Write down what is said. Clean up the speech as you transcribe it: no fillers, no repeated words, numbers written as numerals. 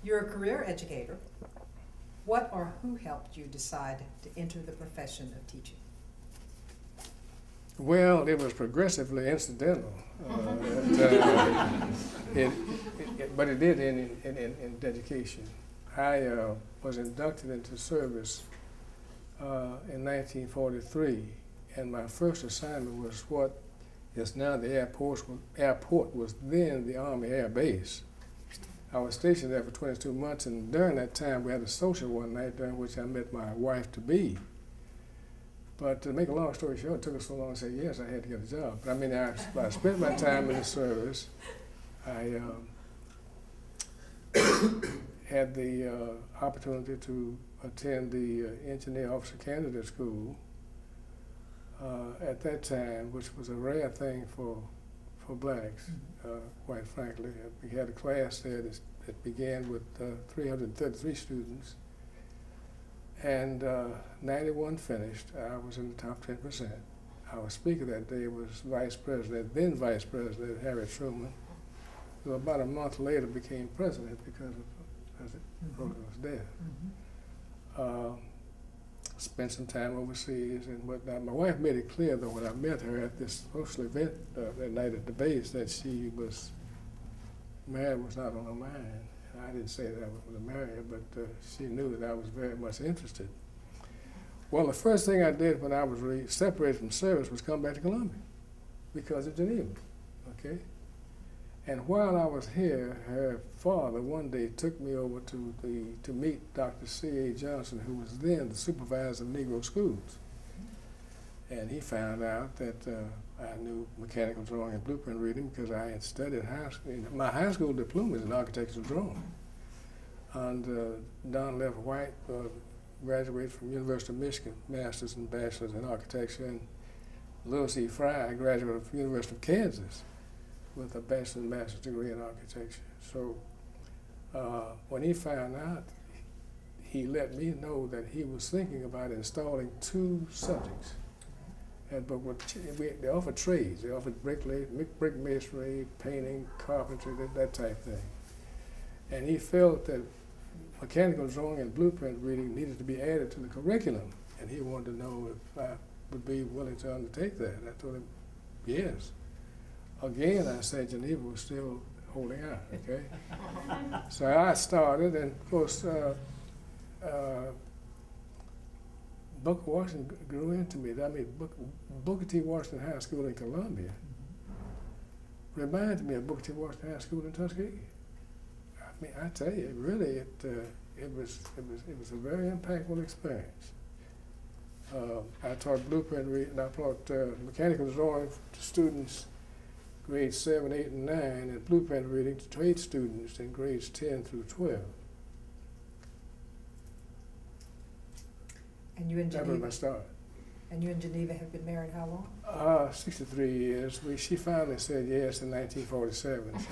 You're a career educator. What or who helped you decide to enter the profession of teaching? Well, it was progressively incidental, but it did in education. I was inducted into service in 1943, and my first assignment was what is now the airport was then the Army Air Base. I was stationed there for 22 months, and during that time we had a social one night during which I met my wife-to-be. But to make a long story short, it took us so long to say yes, I had to get a job. But I mean, I spent my time in the service. I had the opportunity to attend the engineer officer candidate school at that time, which was a rare thing for blacks, quite frankly. We had a class there that began with 333 students, and 91 finished. I was in the top 10%. Our speaker that day was then Vice President Harry Truman, who about a month later became president because the program was dead. Spent some time overseas and whatnot. My wife made it clear, though, when I met her at this social event that night at the base, that marriage was not on her mind. And I didn't say that I was going to marry her, but she knew that I was very much interested. Well, the first thing I did when I was separated from service was come back to Columbia because of Geneva, okay? And while I was here, her father one day took me over to meet Dr. C.A. Johnson, who was then the supervisor of Negro schools. And he found out that I knew mechanical drawing and blueprint reading because I had studied high school. My high school diploma is in architectural drawing. And Don Lev White graduated from University of Michigan, master's and bachelor's in architecture, and Louis C. Fry graduated from University of Kansas with a bachelor's and master's degree in architecture. So when he found out, he let me know that he was thinking about installing 2 subjects. But they offered trades. They offered brick masonry, painting, carpentry, that type thing. And he felt that mechanical drawing and blueprint reading needed to be added to the curriculum. And he wanted to know if I would be willing to undertake that. I told him, yes. Again, I said Geneva was still holding out, okay? So I started, and of course, Booker Washington grew into me. I mean, Booker T. Washington High School in Columbia reminded me of Booker T. Washington High School in Tuskegee. I mean, I tell you, really, it was a very impactful experience. I taught blueprint reading. I taught mechanical drawing to students grades 7, 8, and 9, and blueprint reading to trade students in grades 10 through 12. And you in Geneva? That was my start. And you and Geneva have been married how long? 63 years. She finally said yes in 1947. So.